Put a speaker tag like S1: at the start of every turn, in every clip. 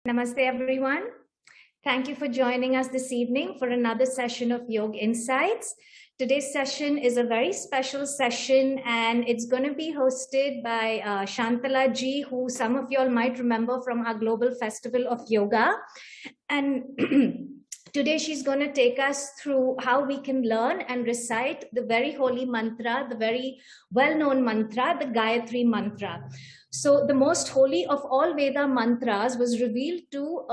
S1: Namaste, everyone. Thank you for joining us this evening for another session of Yoga Insights. Today's session is a very special session, and it's going to be hosted by Shantala ji, who some of you all might remember from our Global Festival of Yoga. And today she's going to take us through how we can learn and recite the very holy mantra, the very well-known mantra, the Gayatri mantra. So the most holy of all Veda mantras was revealed to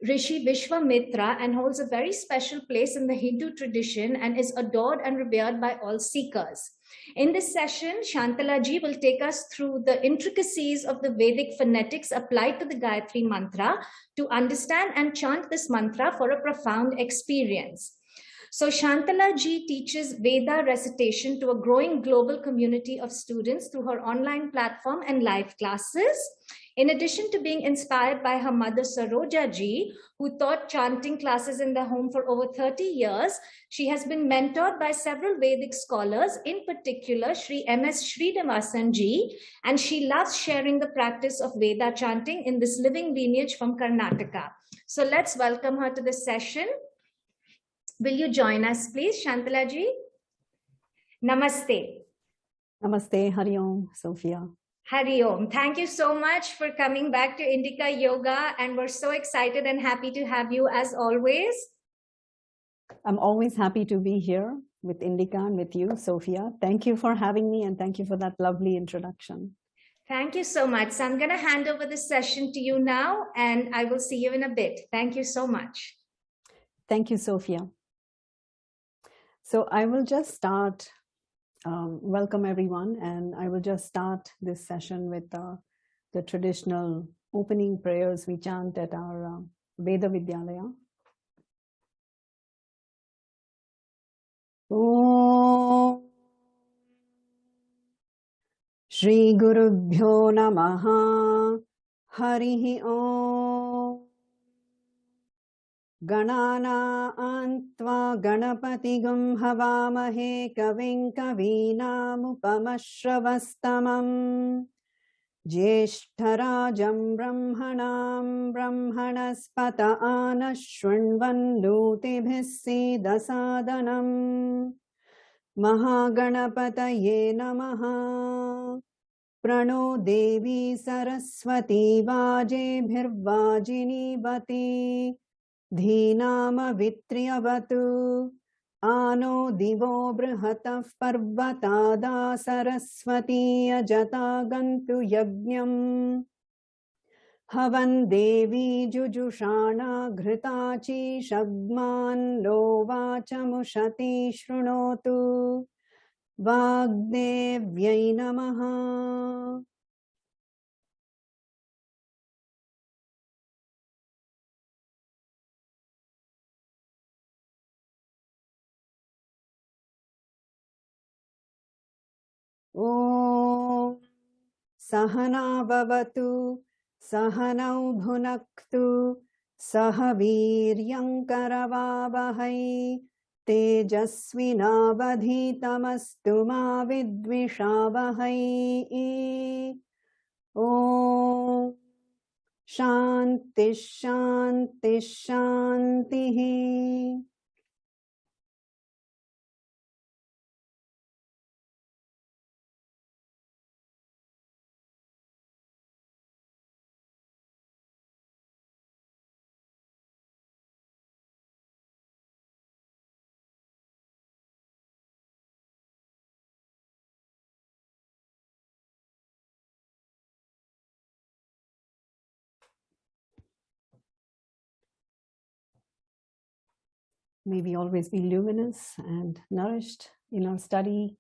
S1: Rishi Vishwamitra and holds a very special place in the Hindu tradition and is adored and revered by all seekers. In this session, Shantala ji will take us through the intricacies of the Vedic phonetics applied to the Gayatri mantra to understand and chant this mantra for a profound experience. So Shantala ji teaches Veda recitation to a growing global community of students through her online platform and live classes. In addition to being inspired by her mother Saroja ji, who taught chanting classes in their home for over 30 years, she has been mentored by several Vedic scholars, in particular Sri M.S. Srinivasan ji, and she loves sharing the practice of Veda chanting in this living lineage from Karnataka. So let's welcome her to the session. Will you join us, please, Shantala ji? Namaste.
S2: Namaste, Hari Om, Sophia.
S1: Hari Om. Thank you so much for coming back to Indica Yoga, and we're so excited and happy to have you as always.
S2: I'm always happy to be here with Indica and with you, Sophia. Thank you for having me, and thank you for that lovely introduction.
S1: Thank you so much. So I'm going to hand over the session to you now, and I will see you in a bit. Thank you so much.
S2: Thank you, Sophia. So I will just start, welcome everyone, and I will just start this session with the traditional opening prayers we chant at our Veda Vidyalaya. Om Shri Gurubhyo Namaha Harihi Om Ganana Antva Ganapatigam Havamahe Kavim Kavinamupamashravastamam Jeshtarajam Brahmanam Brahmanaspata Anashunvannutibhisi dasadanam Mahaganapataye Namaha Prano Devi Saraswati Vajebhirvajini Bati Dhinama Vitriyavatu Ano Divo Brihataf Parvatada Saraswati Ajata Gantu Yajnam Havan Devi Jujushana Ghritachi Shagman Lovachamushati Shrunotu Vagdevyai Namaha. Om Sahana Bhavatu Sahanau Bhunaktu Sahaviryam Karavavahai Tejasvinavadhitamastu ma vidvishavahai. Om Shanti Shanti Shanti. May we always be luminous and nourished in our study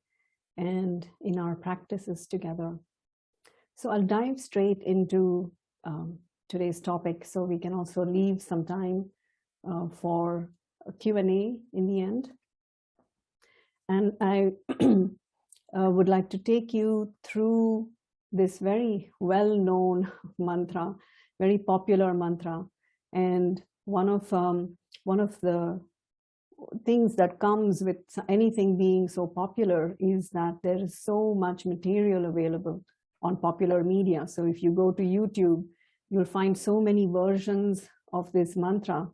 S2: and in our practices together. So I'll dive straight into today's topic so we can also leave some time for a Q&A in the end. And I would like to take you through this very well-known mantra, very popular mantra. And one of the things that comes with anything being so popular is that there is so much material available on popular media. So if you go to YouTube, you'll find so many versions of this mantra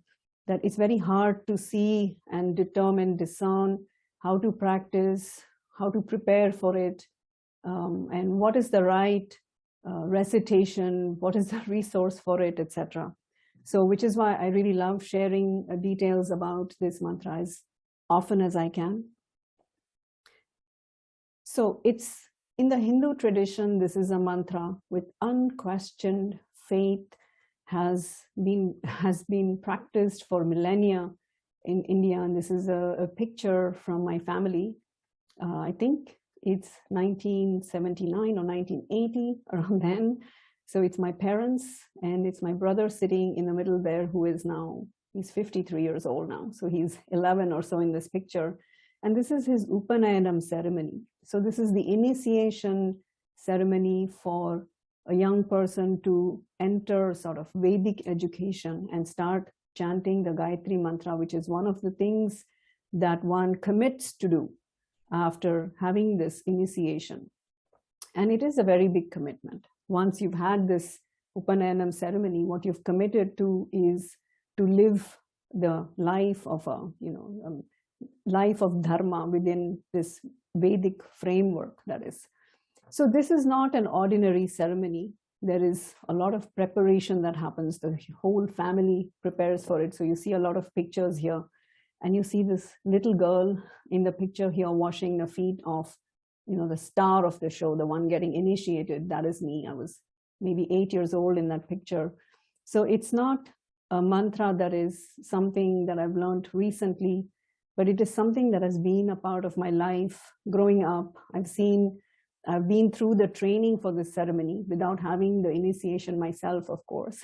S2: that it's very hard to see and determine, discern how to practice, how to prepare for it, and what is the right recitation, what is the resource for it, etc. So which is why I really love sharing details about this mantra as often as I can. So it's in the Hindu tradition, this is a mantra with unquestioned faith, has been practiced for millennia in India. And this is a picture from my family. I think it's 1979 or 1980, around then. So it's my parents and it's my brother sitting in the middle there, who is now, he's 53 years old now. So he's 11 or so in this picture. And this is his Upanayanam ceremony. So this is the initiation ceremony for a young person to enter sort of Vedic education and start chanting the Gayatri mantra, which is one of the things that one commits to do after having this initiation. And it is a very big commitment. Once you've had this Upanayanam ceremony, what you've committed to is to live the life of a, life of dharma within this Vedic framework, that is. So this is not an ordinary ceremony. There is a lot of preparation that happens. The whole family prepares for it. So you see a lot of pictures here. And you see this little girl in the picture here washing the feet of, the star of the show, the one getting initiated. That is me. I was maybe 8 years old in that picture. So it's not a mantra that is something that I've learned recently, but it is something that has been a part of my life growing up. I've been through the training for this ceremony without having the initiation myself, of course.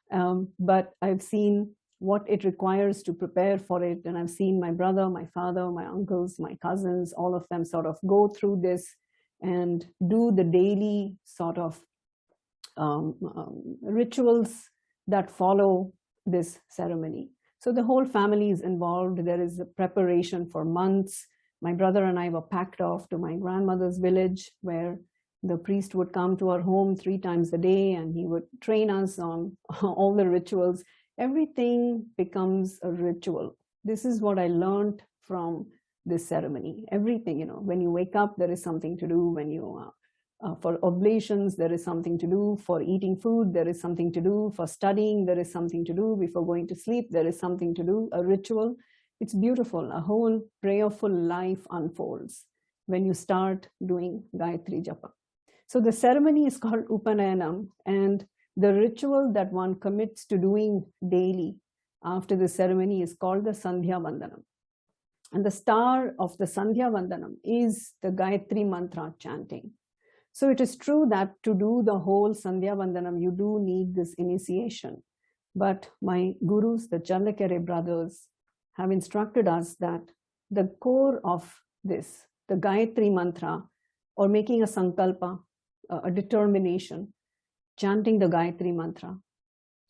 S2: But I've seen what it requires to prepare for it. And I've seen my brother, my father, my uncles, my cousins, all of them sort of go through this and do the daily sort of rituals that follow this ceremony. So the whole family is involved. There is a preparation for months. My brother and I were packed off to my grandmother's village, where the priest would come to our home 3 times a day and he would train us on all the rituals. Everything becomes a ritual. This is what I learned from this ceremony. Everything, when you wake up, there is something to do. When you, for oblations, there is something to do. For eating food, there is something to do. For studying, there is something to do. Before going to sleep, there is something to do, a ritual. It's beautiful. A whole prayerful life unfolds when you start doing Gayatri Japa. So the ceremony is called Upanayanam, and the ritual that one commits to doing daily after the ceremony is called the Sandhya Vandanam. And the star of the Sandhya Vandanam is the Gayatri mantra chanting. So it is true that to do the whole Sandhya Vandanam, you do need this initiation. But my gurus, the Challakere brothers, have instructed us that the core of this, the Gayatri mantra, or making a sankalpa, a determination, chanting the Gayatri mantra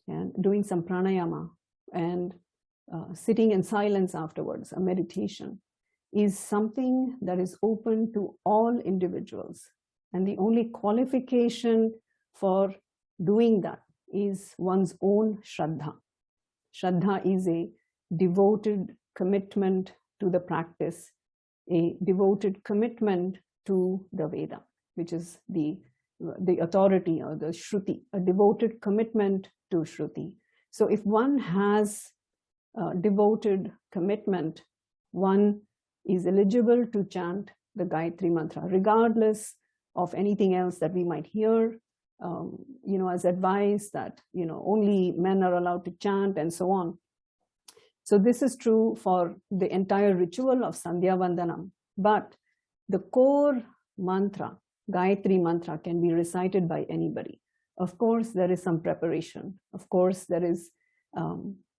S2: and doing some pranayama and sitting in silence afterwards, a meditation, is something that is open to all individuals. And the only qualification for doing that is one's own Shraddha. Shraddha is a devoted commitment to the practice, a devoted commitment to the Veda, which is the authority or the Shruti, a devoted commitment to Shruti. So if one has a devoted commitment, one is eligible to chant the Gayatri mantra, regardless of anything else that we might hear, as advice that, only men are allowed to chant and so on. So this is true for the entire ritual of Sandhya Vandanam. But the core mantra, Gayatri mantra, can be recited by anybody. Of course, there is some preparation. Of course, there is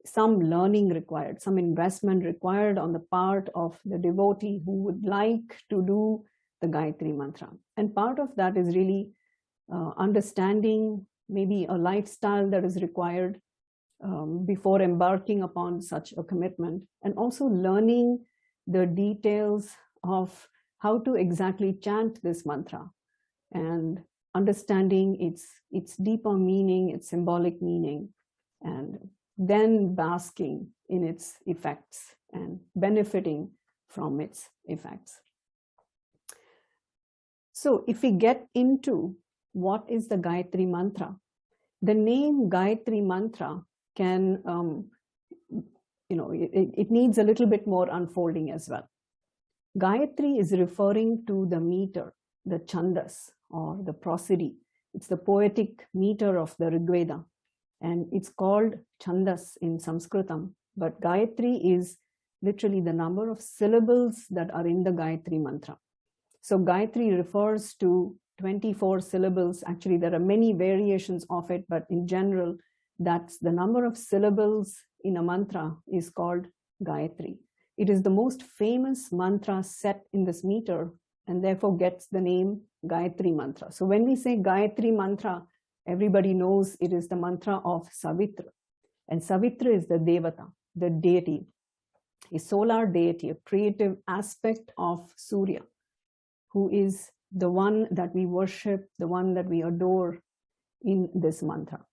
S2: some learning required, some investment required on the part of the devotee who would like to do the Gayatri mantra. And part of that is really understanding maybe a lifestyle that is required before embarking upon such a commitment, and also learning the details of how to exactly chant this mantra and understanding its deeper meaning, its symbolic meaning, and then basking in its effects and benefiting from its effects. So if we get into what is the Gayatri mantra, the name Gayatri mantra can, it needs a little bit more unfolding as well. Gayatri is referring to the meter, the chandas or the prosody. It's the poetic meter of the Rigveda, and it's called chandas in Sanskritam, but Gayatri is literally the number of syllables that are in the Gayatri mantra. So Gayatri refers to 24 syllables. Actually, there are many variations of it, but in general, that's the number of syllables in a mantra is called Gayatri. It is the most famous mantra set in this meter and therefore gets the name Gayatri mantra. So when we say Gayatri mantra, everybody knows it is the mantra of Savitra. And Savitra is the Devata, the deity, a solar deity, a creative aspect of Surya, who is the one that we worship, the one that we adore in this mantra.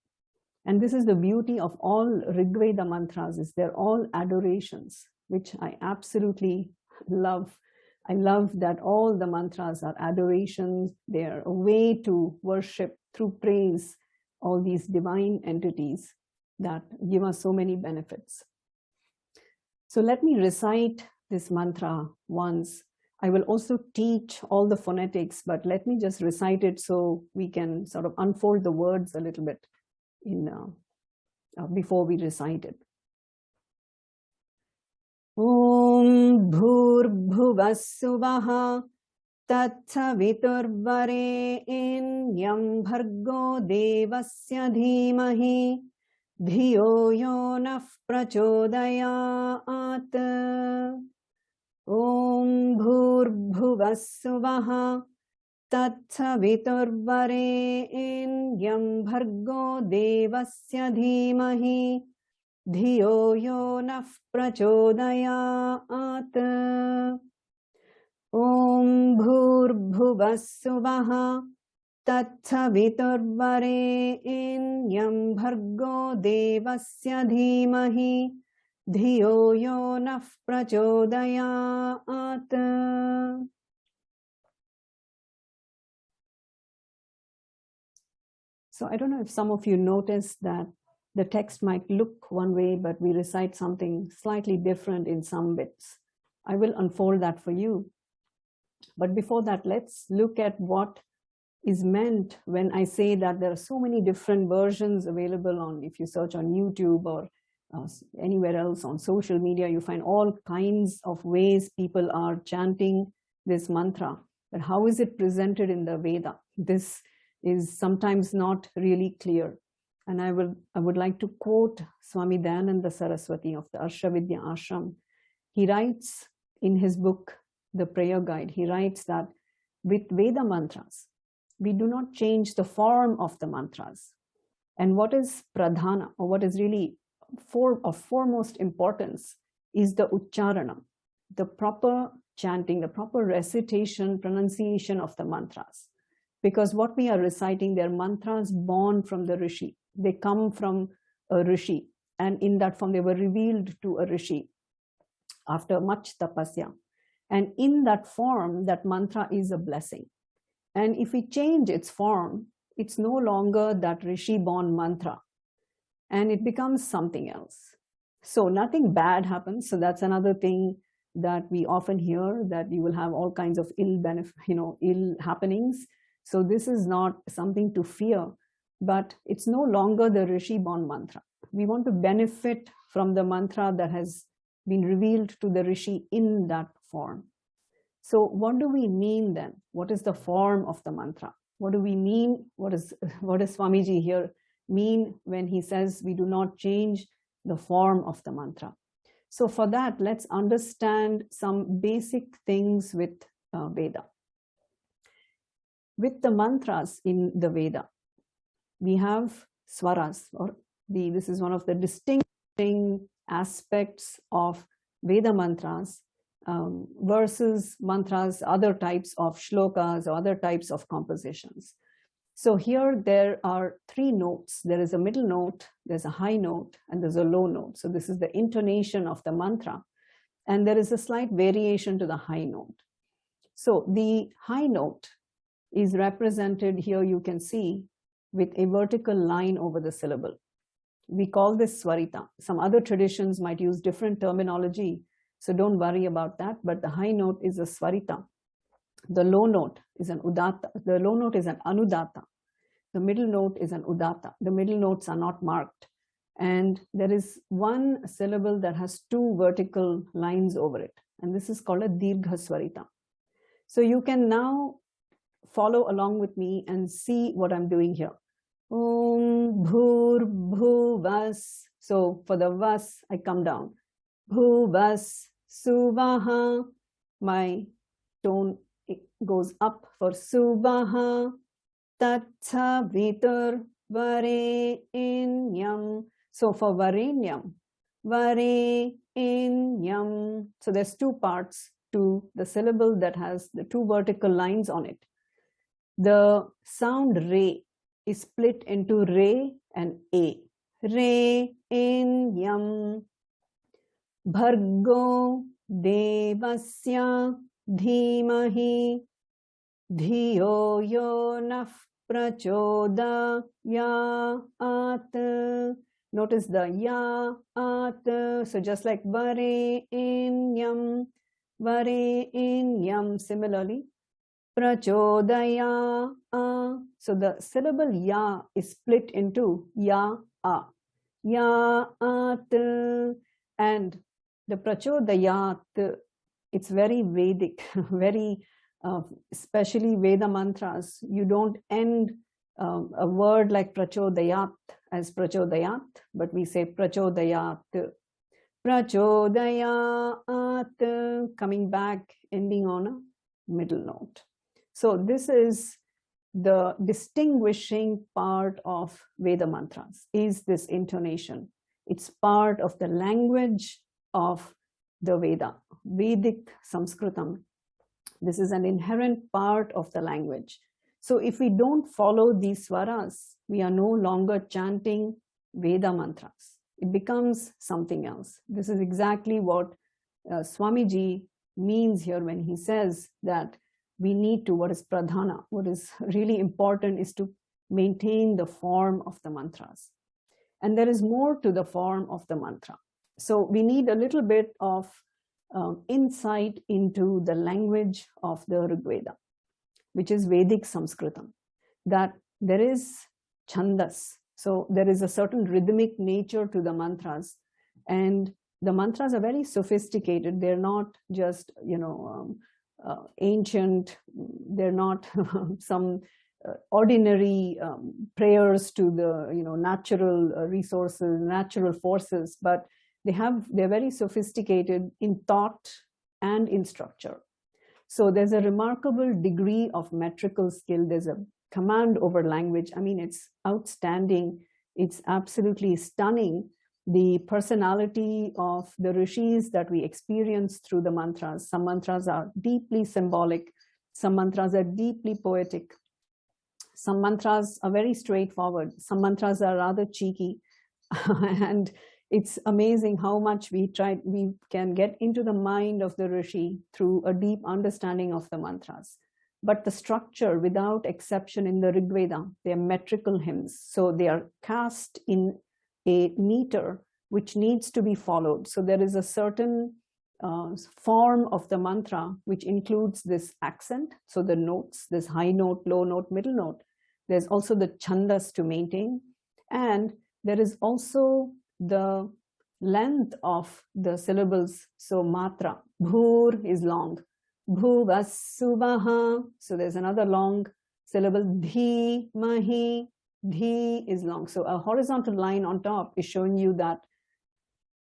S2: And this is the beauty of all Rigveda mantras, is they're all adorations, which I absolutely love. I love that all the mantras are adorations. They're a way to worship through praise all these divine entities that give us so many benefits. So let me recite this mantra once. I will also teach all the phonetics, but let me just recite it so we can sort of unfold the words a little bit before we recite it. Om Bhur Bhuvah Tatsaviturvarenyam Bhargo Devasya Dhimahi Dhiyo Yo Nah Prachodayat. Om Bhur Bhuvah Tatsaviturvarenyam Bhargo Devasya Dhimahi Dhiyo Yo Nah Prachodayat. Om Bhur Bhuvah Tatsaviturvarenyam Bhargo Devasya Dhimahi Dhiyo Yo Nah Prachodayat. So I don't know if some of you noticed that the text might look one way, but we recite something slightly different in some bits. I will unfold that for you. But before that, let's look at what is meant when I say that there are so many different versions available on, if you search on YouTube or anywhere else on social media, you find all kinds of ways people are chanting this mantra. But how is it presented in the Veda? This is sometimes not really clear. And I would like to quote Swami Dayananda Saraswati of the Arshavidya Ashram. He writes in his book, The Prayer Guide, he writes that with Veda mantras, we do not change the form of the mantras. And what is pradhana, or what is really of foremost importance, is the ucharana, the proper chanting, the proper recitation, pronunciation of the mantras. Because what we are reciting, they're mantras born from the Rishi. They come from a Rishi, and in that form they were revealed to a Rishi after much tapasya. And in that form, that mantra is a blessing. And if we change its form, it's no longer that Rishi-born mantra, and it becomes something else. So nothing bad happens. So that's another thing that we often hear, that you will have all kinds of ill happenings. So this is not something to fear, but it's no longer the Rishi-born mantra. We want to benefit from the mantra that has been revealed to the Rishi in that form. So what do we mean then? What is the form of the mantra? What do we mean? What does Swamiji here mean when he says we do not change the form of the mantra? So for that, let's understand some basic things with Veda. With the mantras in the Veda, we have swaras, this is one of the distinguishing aspects of Veda mantras versus mantras, other types of shlokas or other types of compositions. So here there are three notes. There is a middle note, there's a high note, and there's a low note. So this is the intonation of the mantra. And there is a slight variation to the high note. So the high note is represented here, you can see, with a vertical line over the syllable. We call this Swarita. Some other traditions might use different terminology, so don't worry about that, but the high note is a Swarita. The low note is an Udatta. The low note is an Anudatta. The middle note is an Udatta. The middle notes are not marked. And there is one syllable that has two vertical lines over it. And this is called a Dirgha Swarita. So you can now follow along with me and see what I'm doing here. Om Bhur Bhuvas. So for the Vas, I come down. Bhuvas Suvaha. My tone goes up for Suvaha. Tatha Vitur Varenyam. So for Varenyam, Varenyam. So there's two parts to the syllable that has the two vertical lines on it. The sound Re is split into Re and A. Re in Yam. Bhargo Devasya Dhimahi Dhiyo Yo Naf Prachodayat. Notice the Ya At. So just like Vare in Yam, Vare in Yam. Similarly, Prachodaya. So the syllable Ya is split into Ya A. Ya At. And the Prachodayat, it's very Vedic, very, especially Veda mantras. You don't end a word like Prachodayat as Prachodayat, but we say Prachodayat. Prachodayat, coming back, ending on a middle note. So this is the distinguishing part of Veda mantras, is this intonation. It's part of the language of the Veda, Vedic Sanskritam. This is an inherent part of the language. So if we don't follow these swaras, we are no longer chanting Veda mantras. It becomes something else. This is exactly what Swamiji means here when he says that we need to, what is pradhana, what is really important is to maintain the form of the mantras. And there is more to the form of the mantra. So we need a little bit of insight into the language of the Rigveda, which is Vedic Sanskritam, that there is chandas. So there is a certain rhythmic nature to the mantras, and the mantras are very sophisticated. They're not just, ancient. They're not some ordinary prayers to the, natural resources, natural forces, but they're very sophisticated in thought and in structure. So there's a remarkable degree of metrical skill. There's a command over language. I mean, it's outstanding. It's absolutely stunning. The personality of the rishis that we experience through the mantras. Some mantras are deeply symbolic. Some mantras are deeply poetic. Some mantras are very straightforward. Some mantras are rather cheeky. And it's amazing how much we can get into the mind of the rishi through a deep understanding of the mantras. But the structure, without exception in the Rigveda, they are metrical hymns. So they are cast in a meter which needs to be followed. So there is a certain form of the mantra which includes this accent. So the notes, this high note, low note, middle note. There's also the chandas to maintain. And there is also the length of the syllables. So matra, bhur is long. Bhuvasuvaha. So there's another long syllable. Dhi, mahi. Dhi is long. So a horizontal line on top is showing you that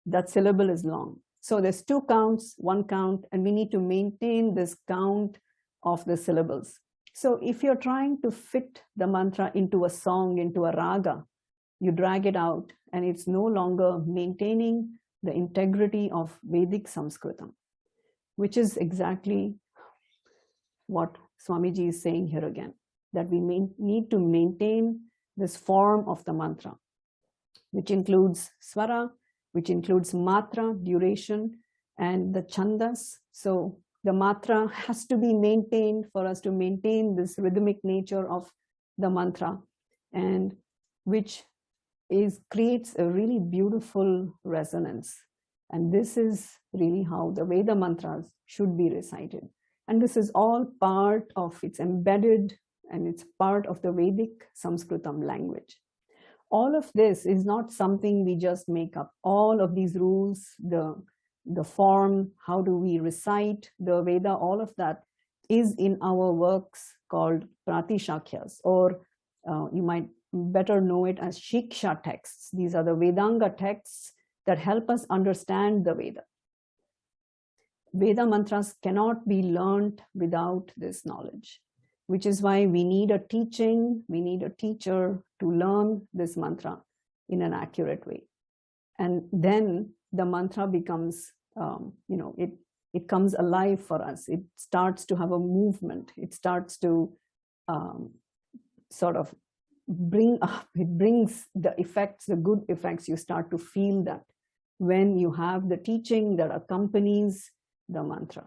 S2: that syllable is long. So there's two counts, one count, and we need to maintain this count of the syllables. So if you're trying to fit the mantra into a song, into a raga, you drag it out and it's no longer maintaining the integrity of Vedic Sanskritam, which is exactly what Swamiji is saying here again. that we need to maintain this form of the mantra, which includes swara, which includes matra, duration, and the chandas. So the matra has to be maintained for us to maintain this rhythmic nature of the mantra, and which creates a really beautiful resonance. And this is really how the Veda mantras should be recited. And this is all part of, it's embedded, and it's part of the Vedic Sanskritam language. All of this is not something we just make up. All of these rules, the form, how do we recite the Veda, all of that is in our works called Pratishakyas, or you might better know it as Shiksha texts. These are the Vedanga texts that help us understand the Veda. Veda mantras cannot be learned without this knowledge, which is why we need a teaching, we need a teacher to learn this mantra in an accurate way. And then the mantra becomes, it comes alive for us. It starts to have a movement. It starts to sort of it brings the effects, the good effects. You start to feel that when you have the teaching that accompanies the mantra.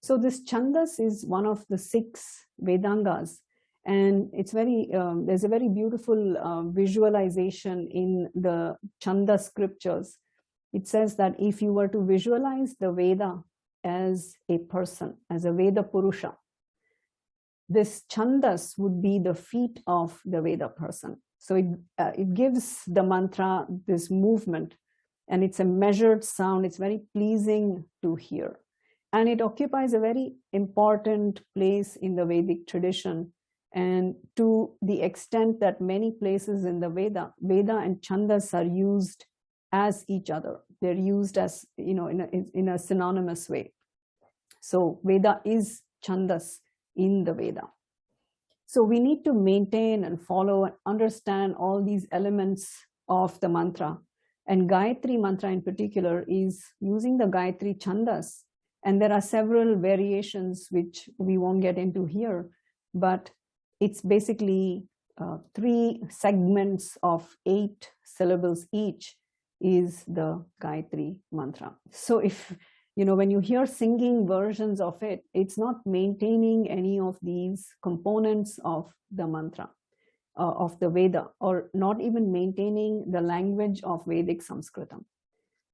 S2: So this chandas is one of the 6 Vedangas, and it's very, there's a very beautiful visualization in the Chanda scriptures. It says that if you were to visualize the Veda as a person, as a Veda Purusha, this chandas would be the feet of the Veda person. So it gives the mantra this movement, and it's a measured sound. It's very pleasing to hear. And it occupies a very important place in the Vedic tradition. And to the extent that many places in the Veda and chandas are used as each other. They're used as, in a synonymous way. So Veda is chandas in the Veda. So we need to maintain and follow and understand all these elements of the mantra. And Gayatri mantra in particular is using the Gayatri chandas. And there are several variations which we won't get into here, but it's basically 3 segments of 8 syllables each is the Gayatri mantra. So if, when you hear singing versions of it, it's not maintaining any of these components of the mantra, of the Veda, or not even maintaining the language of Vedic Sanskritam,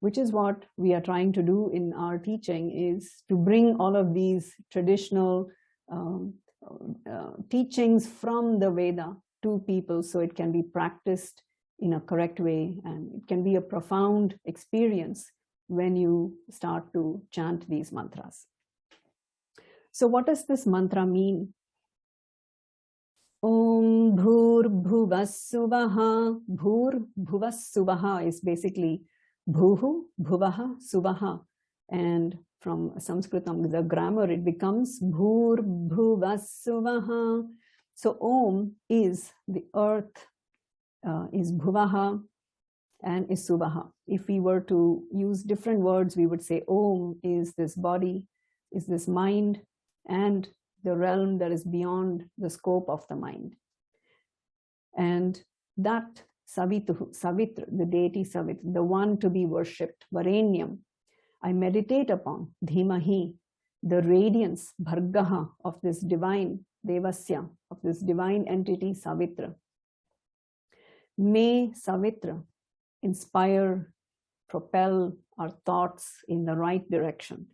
S2: which is what we are trying to do in our teaching, is to bring all of these traditional teachings from the Veda to people so it can be practiced in a correct way, and it can be a profound experience when you start to chant these mantras. So what does this mantra mean? Om Bhur Bhuvasuvaha. Bhur Bhuvasuvaha is basically Bhuhu Bhuvaha Suvaha. And from Sanskritam, the grammar, it becomes Bhur Bhuvasuvaha. So Om is the earth, is Bhuvaha, and is Suvaha. If we were to use different words, we would say Om is this body, is this mind, and the realm that is beyond the scope of the mind. And that Savitra, the deity Savitra, the one to be worshipped, Varenyam, I meditate upon, Dhimahi, the radiance, Bhargaha, of this divine, Devasya, of this divine entity, Savitra. May Savitra inspire, propel our thoughts in the right direction.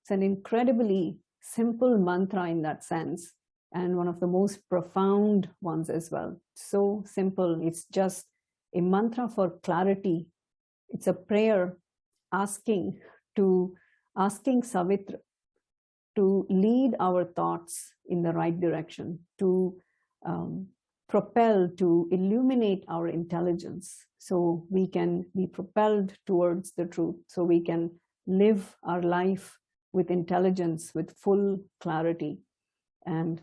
S2: It's an incredibly simple mantra in that sense, and one of the most profound ones as well. So simple, it's just a mantra for clarity. It's a prayer asking Savitra to lead our thoughts in the right direction, to propel, to illuminate our intelligence so we can be propelled towards the truth, so we can live our life with intelligence, with full clarity. And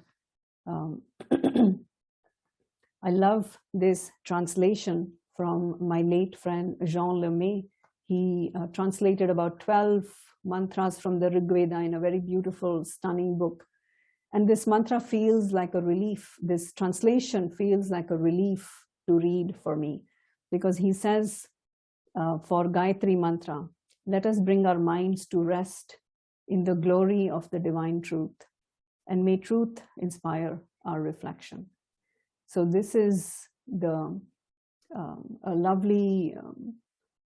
S2: I love this translation from my late friend Jean Lemay. He translated about 12 mantras from the Rig Veda in a very beautiful, stunning book. And this mantra feels like a relief. This translation feels like a relief to read for me, because he says for Gayatri mantra, let us bring our minds to rest in the glory of the divine truth, and may truth inspire our reflection. So this is a lovely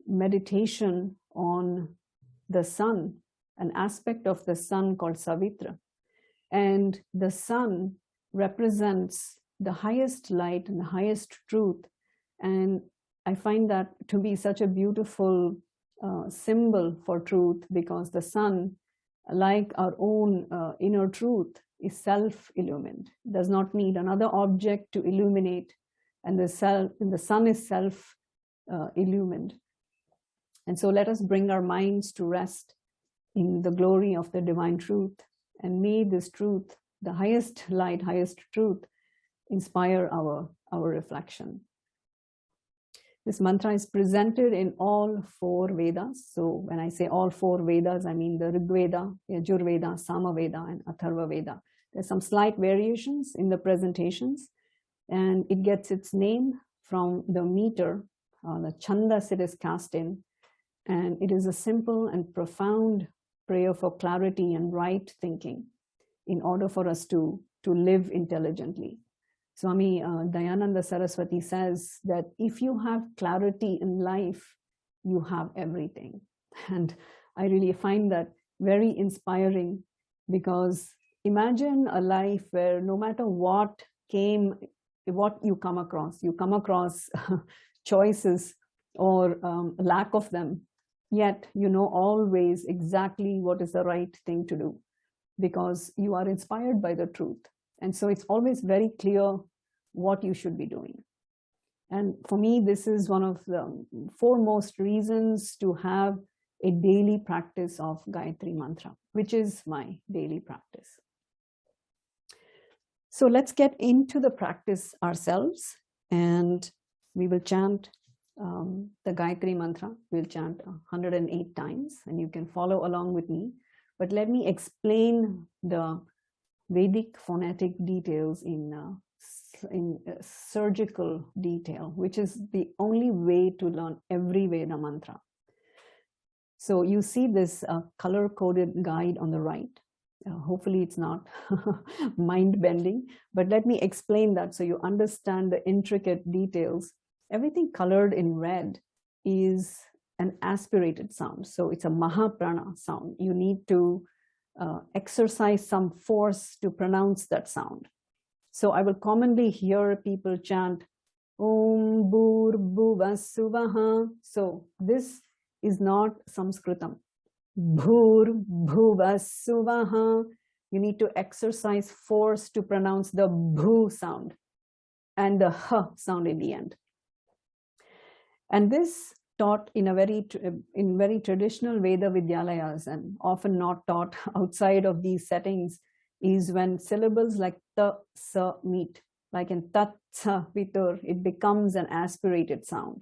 S2: meditation on the sun, an aspect of the sun called Savitra. And the sun represents the highest light and the highest truth. And I find that to be such a beautiful symbol for truth, because the sun, like our own inner truth, is self-illumined, does not need another object to illuminate, and the sun is self-illumined. And so let us bring our minds to rest in the glory of the divine truth, and may this truth, the highest light, highest truth, inspire our reflection. This mantra is presented in all 4 Vedas. So when I say all 4 Vedas, I mean the Rig Veda, Yajur Veda, Sama Veda, and Atharva Veda. There's some slight variations in the presentations, and it gets its name from the meter, the chandas it is cast in. And it is a simple and profound prayer for clarity and right thinking in order for us to live intelligently. Swami Dayananda Saraswati says that if you have clarity in life, you have everything. And I really find that very inspiring, because imagine a life where no matter what you come across choices or lack of them, yet you know always exactly what is the right thing to do, because you are inspired by the truth. And so it's always very clear what you should be doing. And for me, this is one of the foremost reasons to have a daily practice of Gayatri mantra, which is my daily practice. So let's get into the practice ourselves, and we will chant the Gayatri mantra. We'll chant 108 times, and you can follow along with me. But let me explain the Vedic phonetic details in surgical detail, which is the only way to learn every Veda mantra. So you see this color-coded guide on the right. Hopefully it's not mind-bending, but let me explain that so you understand the intricate details. Everything colored in red is an aspirated sound. So it's a Mahaprana sound. You need to exercise some force to pronounce that sound. So I will commonly hear people chant Om Bhur Bhuva Suvaha. So this is not Sanskritam. Bhur Bhuva Suvaha. You need to exercise force to pronounce the Bhu sound and the H sound in the end. And this taught in very traditional Veda Vidyalayas, and often not taught outside of these settings, is when syllables like ta, sa meet, like in tat, sa, vitur, it becomes an aspirated sound.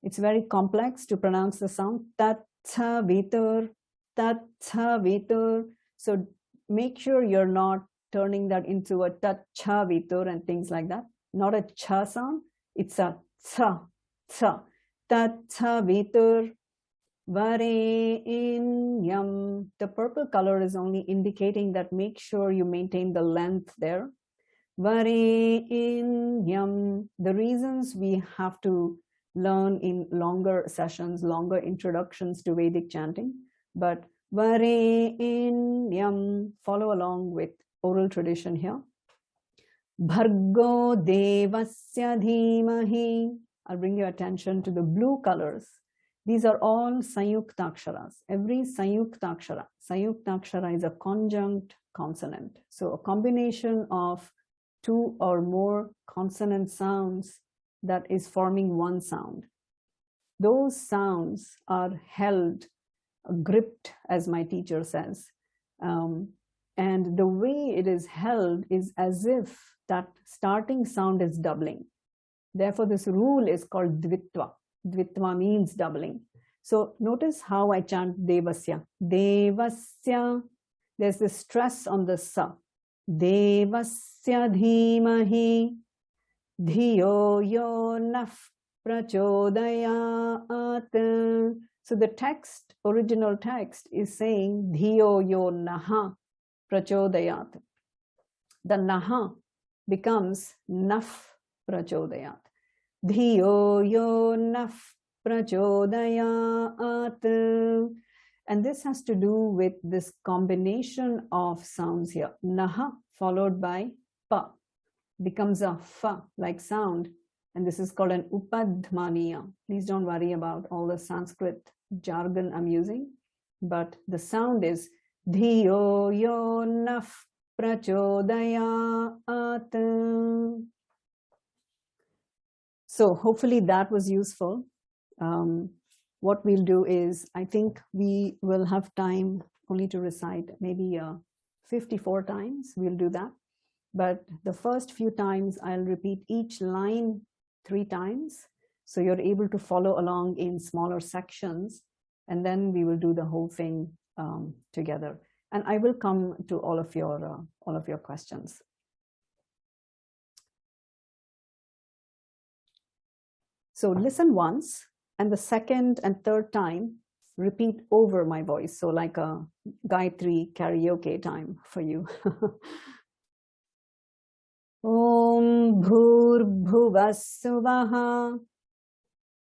S2: It's very complex to pronounce the sound tat, sa, vitur, tat, sa, vitur. So make sure you're not turning that into a tat, cha, vitur and things like that. Not a cha sound, it's a tsa, tsa. Tat, sa, vitur, Varenyam. The purple color is only indicating that make sure you maintain the length there. Varenyam. The reasons we have to learn in longer sessions, longer introductions to Vedic chanting, but Varenyam, follow along with oral tradition here. Bhargo devasya dhimahi. I'll bring your attention to the blue colors. These are all Sanyuktaksharas. Every Sanyuktakshara is a conjunct consonant. So a combination of 2 or more consonant sounds that is forming one sound. Those sounds are held, gripped, as my teacher says. And the way it is held is as if that starting sound is doubling. Therefore, this rule is called Dvitva. Dvitva means doubling. So notice how I chant Devasya. Devasya. There's the stress on the sa. devasya dhimahi dhiyo yo nah prachodayat. So the text, original text is saying dhiyo yo naha prachodayat. The naha becomes naf prachodayat. Dhiyo yo naf prachodayat. And this has to do with this combination of sounds here. Naha followed by pa becomes a fa like sound. And this is called an upadhmaniya. Please don't worry about all the Sanskrit jargon I'm using. But the sound is dhiyo yo naf prachodayat. So hopefully that was useful. What we'll do is, I think we will have time only to recite maybe 54 times. We'll do that. But the first few times, I'll repeat each line 3 times. So you're able to follow along in smaller sections. And then we will do the whole thing together. And I will come to all of your questions. So listen once, and the second and third time, repeat over my voice. So like a Gayatri karaoke time for you. Om bhur-bhuvas-suvah.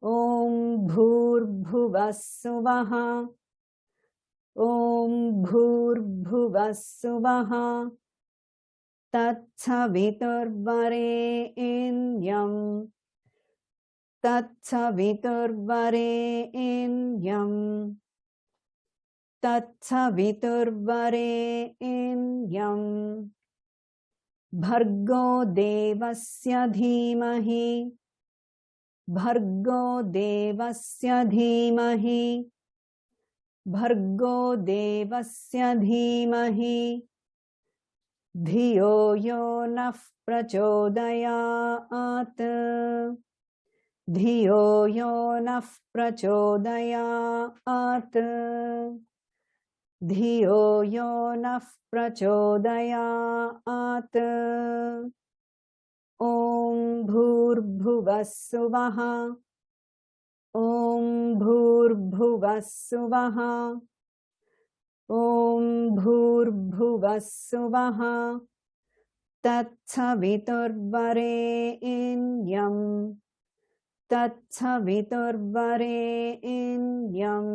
S2: Om bhur-bhuvas-suvah. Om bhur-bhuvas-suvah. Tat-savitur-varenyam. Tat-savitur-varenyam. Tat-savitur-varenyam. Bhargo devasya dhimahi. Bhargo devasya dhimahi. Bhargo devasya dhimahi. Dhiyo yo nah prachodayat. Dhiyo yo nah prachodayat. Dhiyo yo nah prachodayat. Om bhur-bhuvas-suvah. Om bhur-bhuvas-suvah. Om bhur-bhuvas-suvah. Tat-savitur-varenyam. Tat-savitur-varenyam.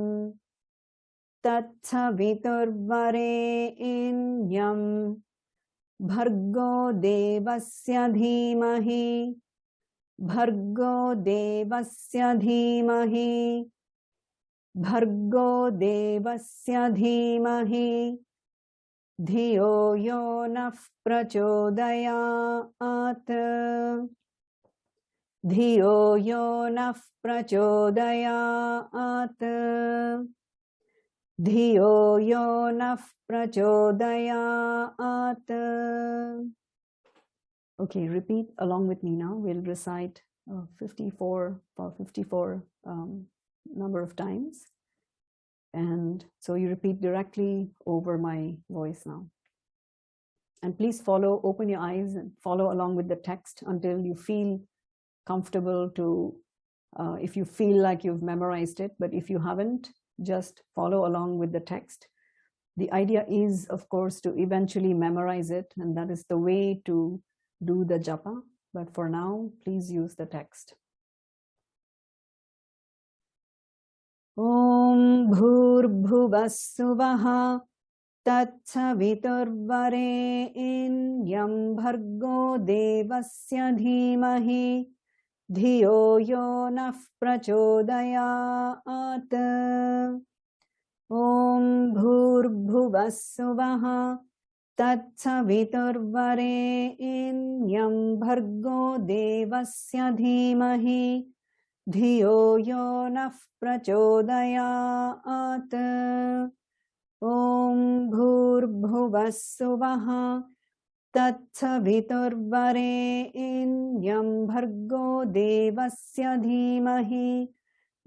S2: Tat-savitur-varenyam. Bhargo devasya dhimahi. Bhargo devasya dhimahi. Bhargo devasya dhimahi. Dhiyo yo nah prachodayat. Dhiyo yo nah prachodayat. Dhiyo yo nah prachodayat. Okay, repeat along with me now. We'll recite 54 number of times. And so you repeat directly over my voice now. And please follow, open your eyes and follow along with the text until you feel comfortable to, if you feel like you've memorized it, but if you haven't, just follow along with the text. The idea is, of course, to eventually memorize it, and that is the way to do the japa. But for now, please use the text. Om bhur-bhuvas-suvah. Tat-savitur-varenyam. Bhargo devasya dhimahi. Dhiyo yo nah prachodayat. Om bhur-bhuvas-suvah. Tat-savitur-varenyam. Bhargo devasya dhimahi. Dhiyo yo nah prachodayat. Om bhur-bhuvas-suvah. Tat-savitur-varenyam. Bhargo devasya dhimahi.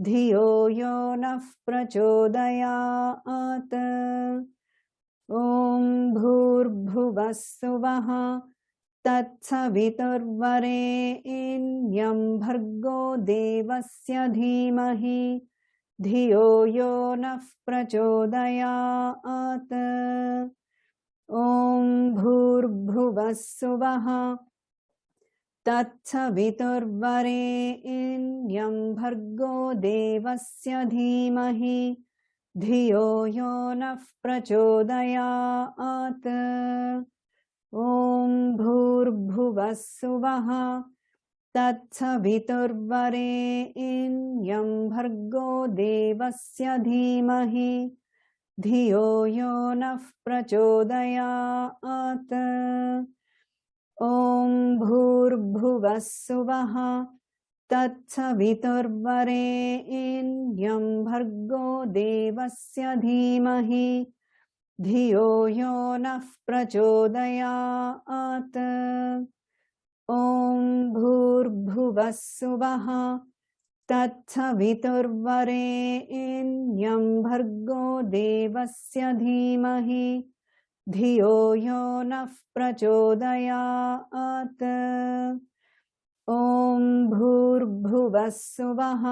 S2: Dhiyo yo nah prachodayat. Om bhur-bhuvas-suvah. भूर्भुवस्सुवः तत्सवितुर्वरेण्यं भर्गो देवस्य धीमहि धियो यो नः प्रचोदयात्। ॐ भूर्भुवस्सुवः तत्सवितुर्वरेण्यं भर्गो देवस्य धीमहि धियो यो नः प्रचोदयात्। ॐ भूर्भुवस्सुवः तत्सवितुर्वरेण्यं भर्गो देवस्य धीमहि धियो यो नः प्रचोदयात्। ॐ भूर्भुवस्सुवः तत्सवितुर्वरेण्यं भर्गो देवस्य धीमहि धियो यो नः प्रचोदयात्। ॐ भूर्भुवस्सुवः तत्सवितुर्वरेण्यं भर्गो देवस्य धीमहि धियो यो नः प्रचोदयात्। ॐ भूर्भुवस्सुवः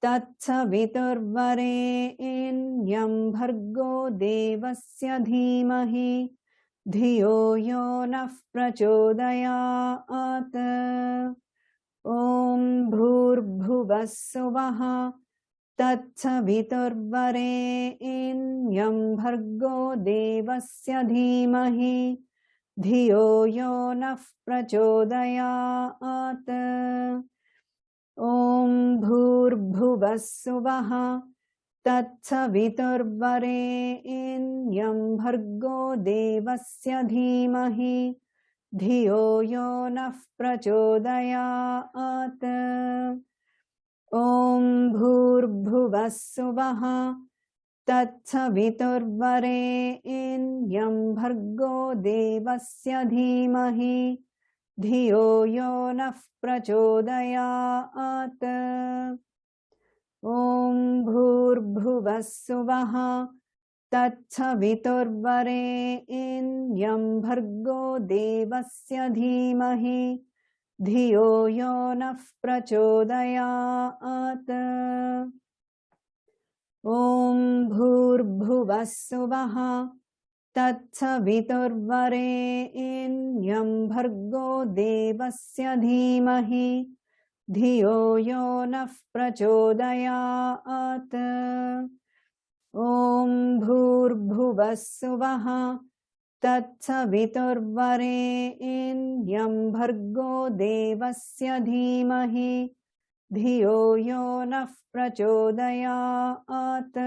S2: तत्सवितुर्वरेण्यं भर्गो देवस्य धीमहि धियो यो नः प्रचोदयात्। ॐ भूर्भुवस्सुवः तत्सवितुर्वरेण्यं भर्गो देवस्य धीमहि धियो यो नः प्रचोदयात्। ॐ भूर्भुवस्सुवः तत्सवितुर्वरेण्यं भर्गो देवस्य धीमहि धियो यो नः प्रचोदयात्। ॐ भूर्भुवस्सुवः तत्सवितुर्वरेण्यं भर्गो देवस्य धीमहि धियो यो नः प्रचोदयात्। ॐ भूर्भुवस्सुवः तत्सवितुर्वरेण्यं भर्गो देवस्य धीमहि धियो यो नः प्रचोदयात्। ॐ भूर्भुवस्सुवः तत्सवितुर्वरेण्यं भर्गो देवस्य धीमहि धियो यो नः प्रचोदयात्। ॐ भूर्भुवस्सुवः तत्सवितुर्वरेण्यं भर्गो देवस्य धीमहि धियो यो नः प्रचोदयात्।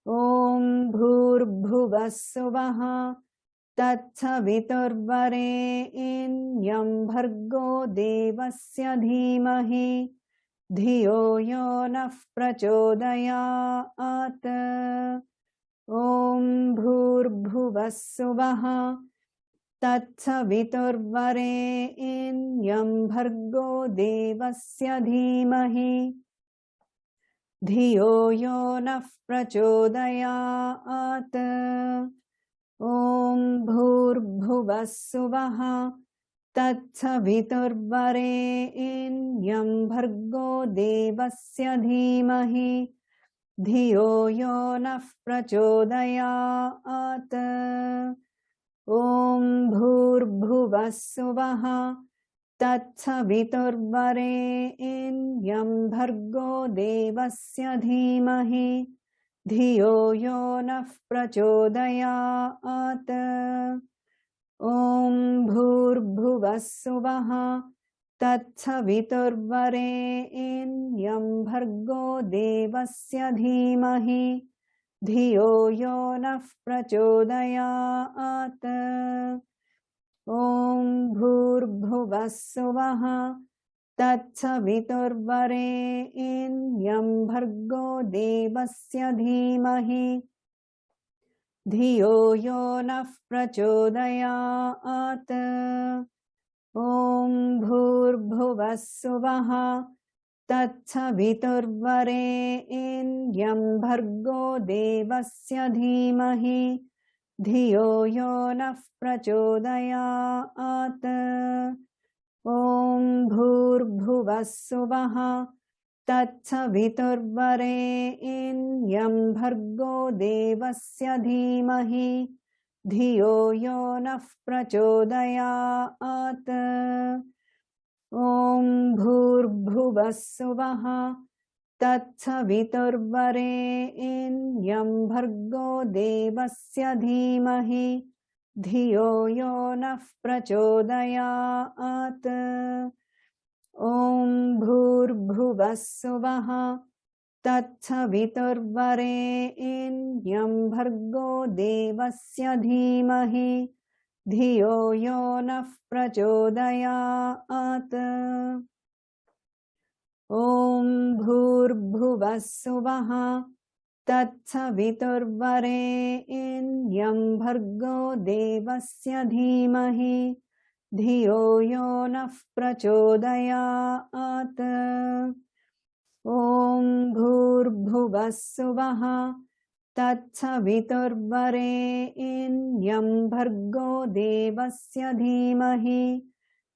S2: ॐ भूर्भुवस्सुवः तत्सवितुर्वरेण्यं भर्गो देवस्य धीमहि धियो यो नः प्रचोदयात्। ॐ भूर्भुवस्सुवः तत्सवितुर्वरेण्यं भर्गो देवस्य धीमहि धियो यो नः प्रचोदयात्। ॐ भूर्भुवस्सुवः तत्सवितुर्वरेण्यं भर्गो देवस्य धीमहि धियो यो नः प्रचोदयात्। ॐ भूर्भुवस्सुवः तत्सवितुर्वरेण्यं भर्गो देवस्य धीमहि धियो यो नः प्रचोदयात्। ॐ भूर्भुवस्सुवः तत्सवितुर्वरेण्यं भर्गो देवस्य धीमहि धियो यो नः प्रचोदयात्। ॐ भूर्भुवस्सुवः तत्सवितुर्वरेण्यं भर्गो देवस्य धीमहि धियो यो नः प्रचोदयात्। ॐ भूर्भुवस्सुवः तत्सवितुर्वरेण्यं भर्गो देवस्य धीमहि धियो यो नः प्रचोदयात् ॐ भूर्भुवः स्वः तत्सवितुर्वरेण्यं भर्गो देवस्य धीमहि धियो यो नः प्रचोदयात् ॐ भूर्भुवः स्वः तत्सवितुर्वरेण्यं भर्गो देवस्य धीमहि धियो यो नः प्रचोदयात् ॐ भूर्भुवः स्वः तत्सवितुर्वरेण्यं भर्गो देवस्य धीमहि धियो यो नः प्रचोदयात् ॐ भूर्भुवः स्वः तत्सवितुर्वरेण्यं भर्गो देवस्य धीमहि धियो यो नः प्रचोदयात् ॐ भूर्भुवः स्वः तत्सवितुर्वरेण्यं भर्गो देवस्य धीमहि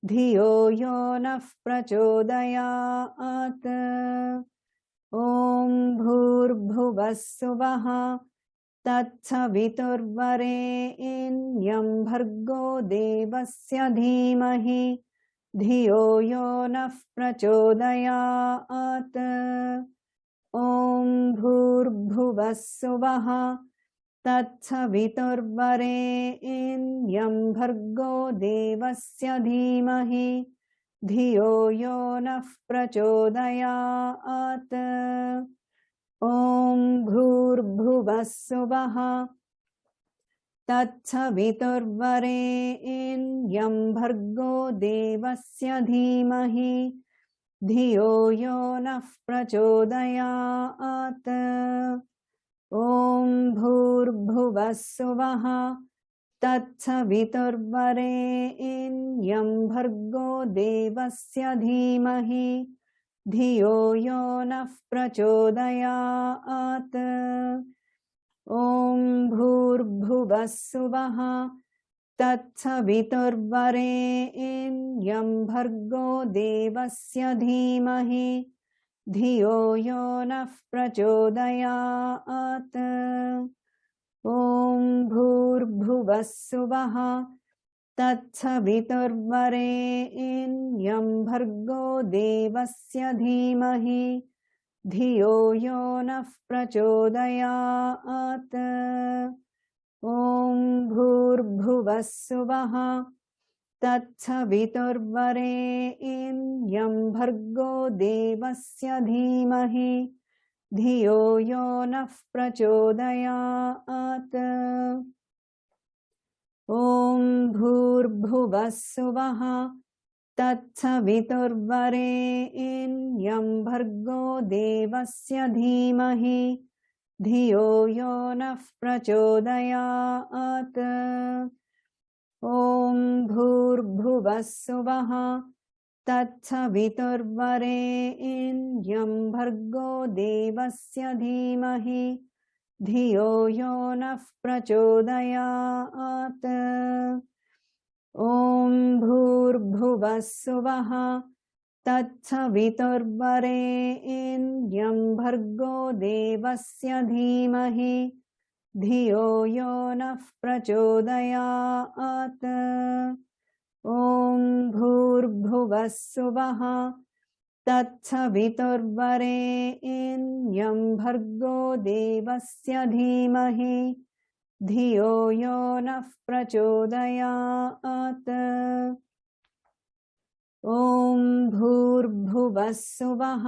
S2: धियो यो नः प्रचोदयात् ॐ भूर्भुवः स्वः तत्सवितुर्वरेण्यं भर्गो देवस्य धीमहि धियो यो नः प्रचोदयात् ॐ भूर्भुवः स्वः तत्सवितुर्वरेण्यं भर्गो देवस्य धीमहि धियो यो नः प्रचोदयात् ॐ भूर्भुवः स्वः तत्सवितुर्वरेण्यं भर्गो देवस्य धीमहि धियो यो नः प्रचोदयात् ॐ भूर्भुवः स्वः तत्सवितुर्वरेण्यं भर्गो देवस्य धीमहि धियो यो नः प्रचोदयात् ॐ भूर्भुवः स्वः तत्सवितुर्वरेण्यं भर्गो देवस्य धीमहि धियो यो नः प्रचोदयात् ॐ भूर्भुवः स्वः तत्सवितुर्वरेण्यं भर्गो देवस्य धीमहि धियो यो नः प्रचोदयात् ॐ भूर्भुवः स्वः तत्सवितुर्वरेण्यं भर्गो देवस्य धीमहि धियो यो नः प्रचोदयात् ॐ भूर्भुवः स्वः तत्सवितुर्वरेण्यं भर्गो देवस्य धीमहि धियो यो नः प्रचोदयात् ॐ भूर्भुवः स्वः तत्सवितुर्वरेण्यं भर्गो देवस्य धीमहि धियो यो नः प्रचोदयात् ॐ भूर्भुवः स्वः तत्सवितुर्वरेण्यं भर्गो देवस्य धीमहि धियो यो नः प्रचोदयात् ॐ भूर्भुवः स्वः तत्सवितुर्वरेण्यं भर्गो देवस्य धीमहि धियो यो नः प्रचोदयात् ॐ भूर्भुवः स्वः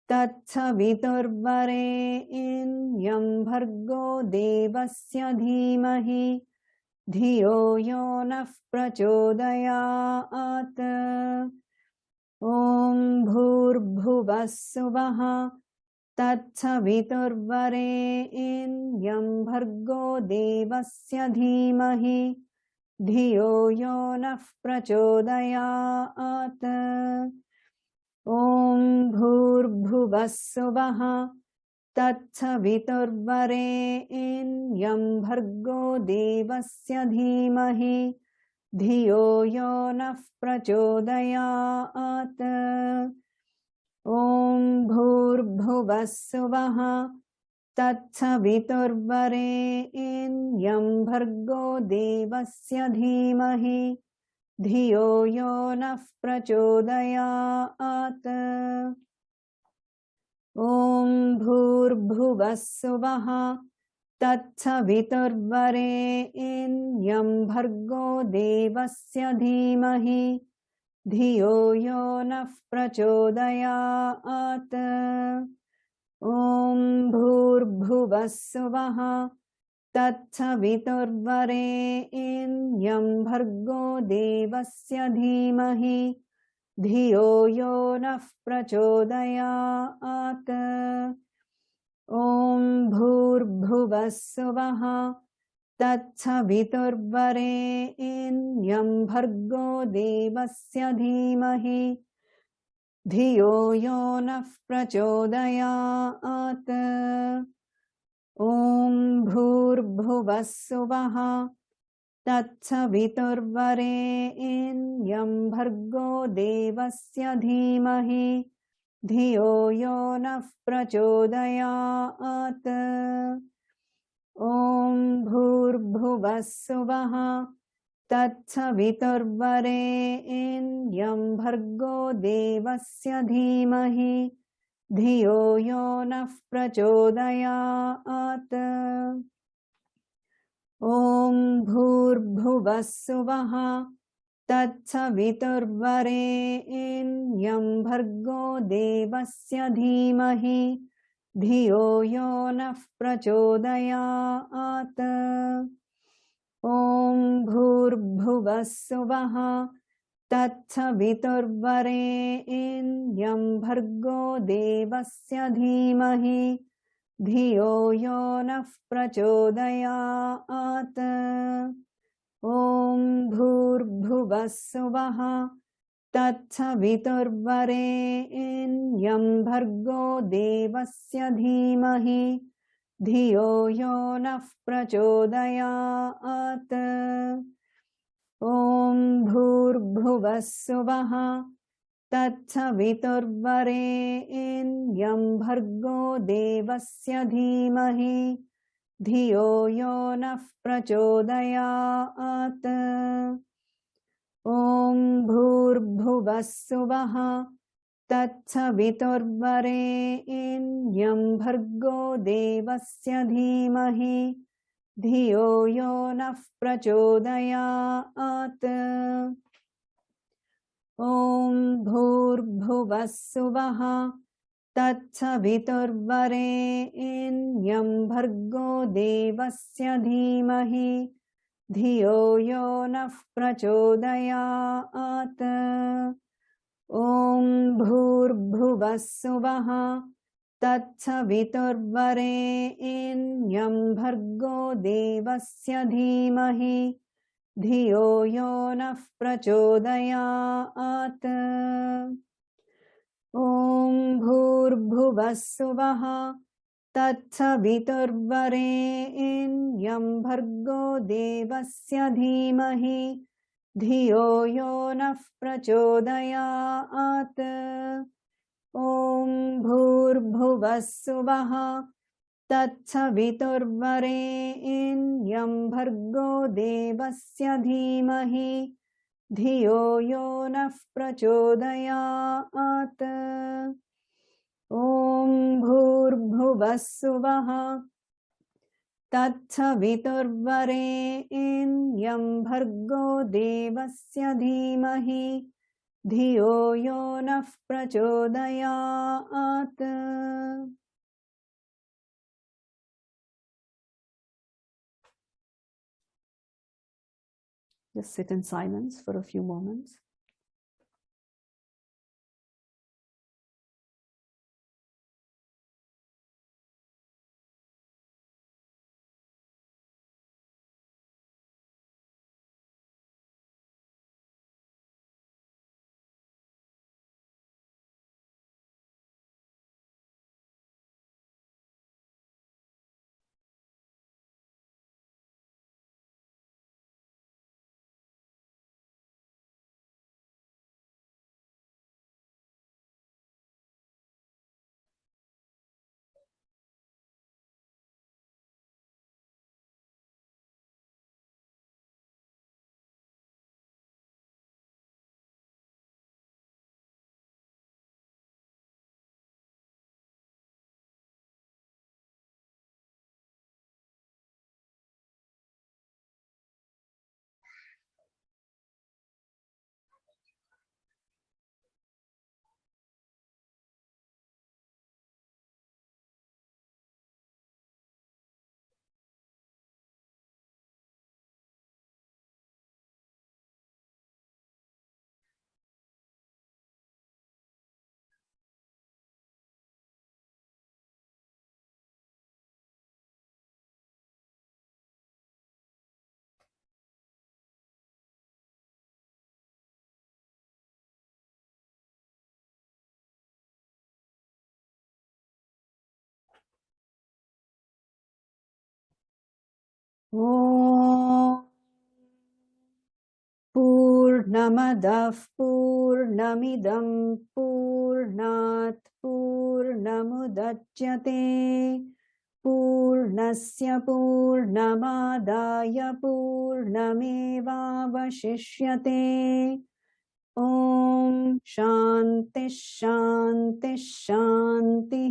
S2: तत्सवितुर्वरेण्यं भर्गो देवस्य धीमहि धियो यो नः प्रचोदयात् ॐ भूर्भुवः स्वः तत्सवितुर्वरेण्यं भर्गो देवस्य धीमहि धियो यो नः प्रचोदयात् ॐ भूर्भुवः स्वः तत्सवितुर्वरेण्यं भर्गो देवस्य धीमहि धियो यो नः प्रचोदयात्। ॐ भूर्भुवः सुवः तत्सवितुर्वरेण्यं भर्गो देवस्य धीमहि धियो यो नः प्रचोदयात्। ॐ भूर्भुवः सुवः तत्सवितुर्वरेण्यं भर्गो देवस्य धीमहि धियो यो नः प्रचोदयात्। ॐ भूर्भुवः सुवः तत्सवितुर्वरेण्यं भर्गो देवस्य धीमहि धियो यो नः प्रचोदयात्। ॐ भूर्भुवः सुवः तत्सवितुर्वरेण्यं भर्गो देवस्य धीमहि धियो यो नः प्रचोदयात्। ॐ भूर्भुवः सुवः तत्सवितुर्वरेण्यं भर्गो देवस्य धीमहि धियो यो नः प्रचोदयात्। ॐ भूर्भुवः सुवः तत्सवितुर्वरेण्यं भर्गो देवस्य धीमहि धियो यो नः प्रचोदयात्। ॐ भूर्भुवः सुवः तत्सवितुर्वरेण्यं भर्गो देवस्य धीमहि धियो यो नः प्रचोदयात्। ॐ भूर्भुवः सुवः तत्सवितुर्वरेण्यं भर्गो देवस्य धीमहि धियो यो नः प्रचोदयात्। ॐ भूर्भुवः सुवः तत्सवितुर्वरेण्यं भर्गो देवस्य धीमहि धियो यो नः प्रचोदयात्। ॐ भूर्भुवः सुवः तत्सवितुर्वरेण्यं भर्गो देवस्य धीमहि धियो यो नः प्रचोदयात्। ॐ भूर्भुवः सुवः तत्सवितुर्वरेण्यं भर्गो देवस्य धीमहि धियो यो नः प्रचोदयात्। ॐ भूर्भुवः सुवः तत्सवितुर्वरेण्यं भर्गो देवस्य धीमहि धियो यो नः प्रचोदयात्। ॐ भूर्भुवः सुवः तत्सवितुर्वरेण्यं भर्गो देवस्य धीमहि धियो यो नः प्रचोदयात्। ॐ भूर्भुवः सुवः तत्सवितुर्वरेण्यं भर्गो देवस्य धीमहि धियो यो नः प्रचोदयात्। ॐ भूर्भुवः सुवः तत्सवितुर्वरेण्यं भर्गो देवस्य धीमहि धियो यो नः प्रचोदयात्। ॐ भूर्भुवः सुवः तत्सवितुर्वरेण्यं भर्गो देवस्य धीमहि धियो यो नः प्रचोदयात्। Just sit in silence for a few moments. Om Purnamadav Purnamidam Purnat Purnamudachyate Purnasya Purnamadaya Purnamevavashishyate. Om Shanti Shanti Shanti.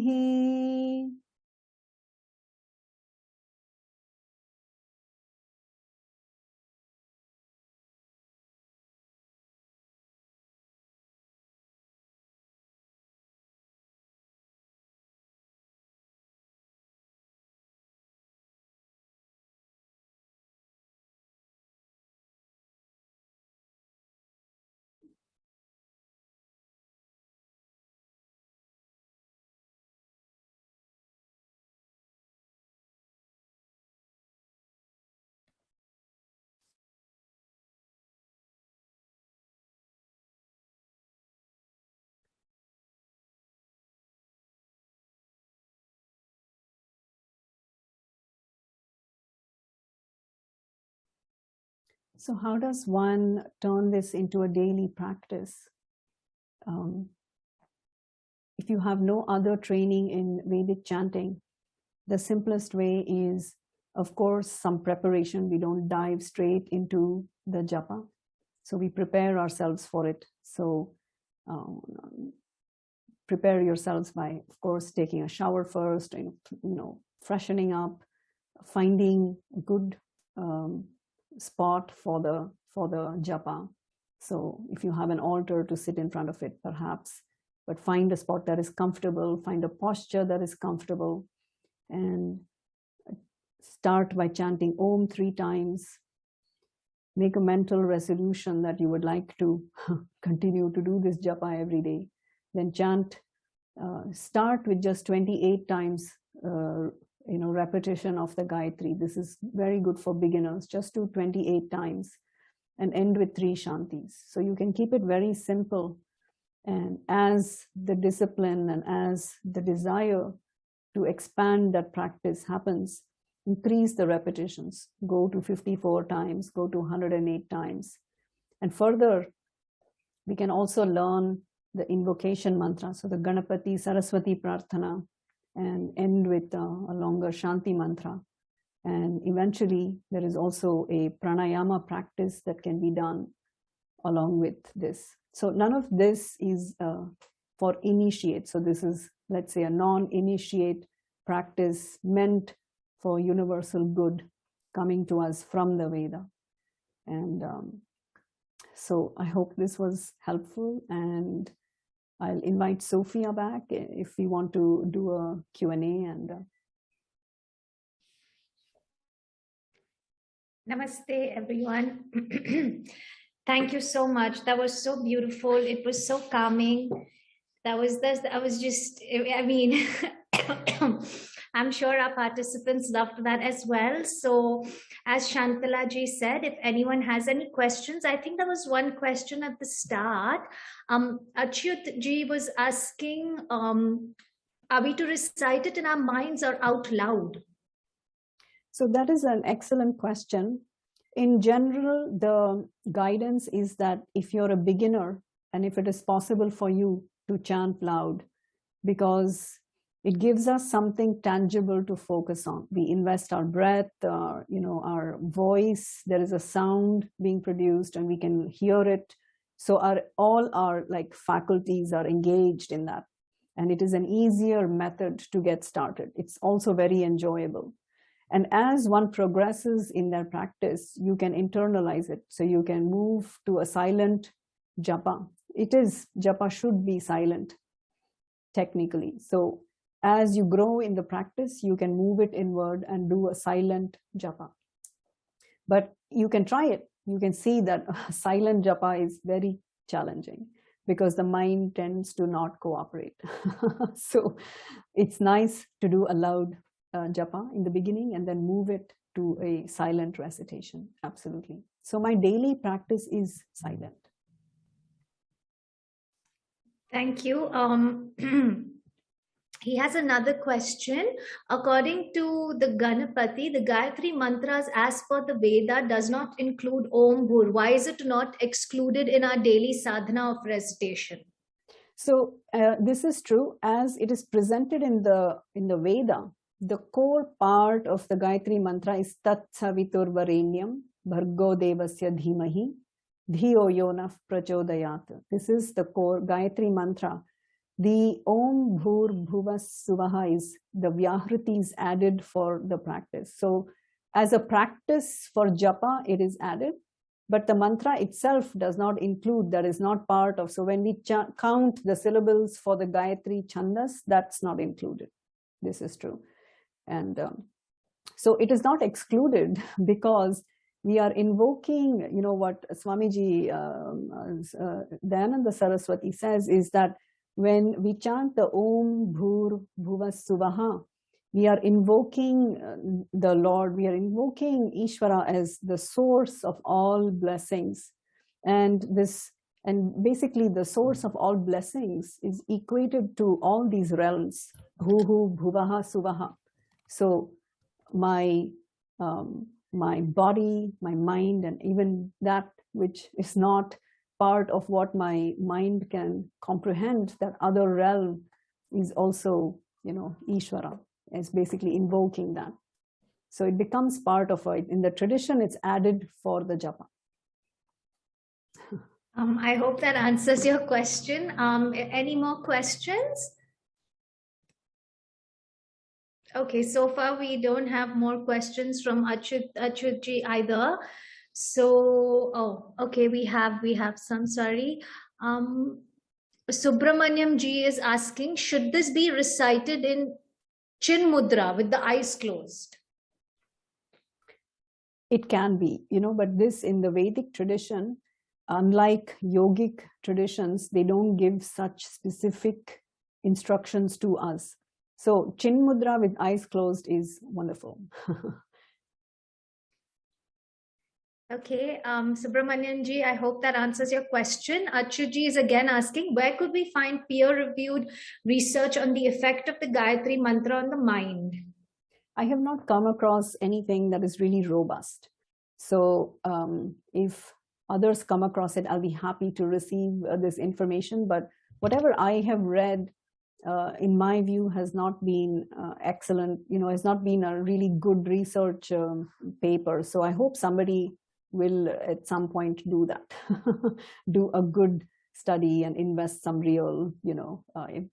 S2: So how does one turn this into a daily practice? If you have no other training in Vedic chanting, the simplest way is, of course, some preparation. We don't dive straight into the japa. So we prepare ourselves for it. So prepare yourselves by, of course, taking a shower first, and freshening up, finding a good spot for the japa. So if you have an altar, to sit in front of it, perhaps, but find a spot that is comfortable, find a posture that is comfortable, and start by chanting Om 3 times. Make a mental resolution that you would like to continue to do this japa every day. Then chant, start with just 28 times repetition of the Gayatri. This is very good for beginners. Just do 28 times and end with 3 Shantis. So you can keep it very simple. And as the discipline and as the desire to expand that practice happens, increase the repetitions. Go to 54 times, go to 108 times. And further, we can also learn the invocation mantra. So the Ganapati Saraswati Prarthana, and end with a longer Shanti mantra. And eventually, there is also a pranayama practice that can be done along with this. So none of this is for initiate. So this is, let's say, a non-initiate practice meant for universal good coming to us from the Veda. And so I hope this was helpful, and I'll invite Sophia back if we want to do a Q&A. And
S1: Namaste, everyone. Thank you so much. That was so beautiful. It was so calming. I was just, I mean, I'm sure our participants loved that as well. So as Shantala ji said, if anyone has any questions, I think there was one question at the start. Achyut ji was asking, are we to recite it in our minds or out loud?
S2: So that is an excellent question. In general, the guidance is that if you're a beginner and if it is possible for you to chant loud, because it gives us something tangible to focus on. We invest our breath, our voice. There is a sound being produced and we can hear it. So all our faculties are engaged in that. And it is an easier method to get started. It's also very enjoyable. And as one progresses in their practice, you can internalize it. So you can move to a silent japa. Japa should be silent, technically. So as you grow in the practice, you can move it inward and do a silent japa. But you can try it. You can see that silent japa is very challenging because the mind tends to not cooperate. So it's nice to do a loud japa in the beginning and then move it to a silent recitation. Absolutely. So my daily practice is silent.
S1: Thank you. He has another question. According to the Ganapati, the Gayatri mantras as per the Veda does not include Om Bhur. Why is it not excluded in our daily sadhana of recitation?
S2: So this is true as it is presented in the Veda. The core part of the Gayatri mantra is Tat Savitur Varenyam Bhargo Devasya Dhimahi Dhiyo Yonah Prachodayat. This is the core Gayatri mantra. The Om Bhur Bhuvas Suvaha is the Vyahriti is added for the practice. So as a practice for japa, it is added, but the mantra itself does not include, that is not part of. So when we count the syllables for the Gayatri Chandas, that's not included. This is true. And so it is not excluded because we are invoking, you know, what Swamiji Dayananda Saraswati says is that when we chant the Om Bhur Bhuvas Suvaha, we are invoking the Lord, we are invoking Ishvara as the source of all blessings. And basically the source of all blessings is equated to all these realms, Bhuhu, Bhuvaha, Suvaha. So my body, my mind, and even that which is not part of what my mind can comprehend, that other realm is also, you know, Ishvara, is basically invoking that. So it becomes part of it. In the tradition, it's added for the japa.
S1: I hope that answers your question. Any more questions? Okay, so far we don't have more questions from Achutji either. So, oh, okay, we have some, sorry. Subramanyam ji is asking, should this be recited in Chin Mudra with the eyes closed?
S2: It can be, you know, but this in the Vedic tradition, unlike yogic traditions, they don't give such specific instructions to us. So Chin Mudra with eyes closed is wonderful.
S1: Okay, Subramanian ji, I hope that answers your question. Achuji is again asking, where could we find peer-reviewed research on the effect of the Gayatri mantra on the mind?
S2: I have not come across anything that is really robust. So if others come across it, I'll be happy to receive this information. But whatever I have read, in my view, has not been excellent, you know, has not been a really good research paper. So I hope somebody will at some point do that, do a good study and invest some real, you know,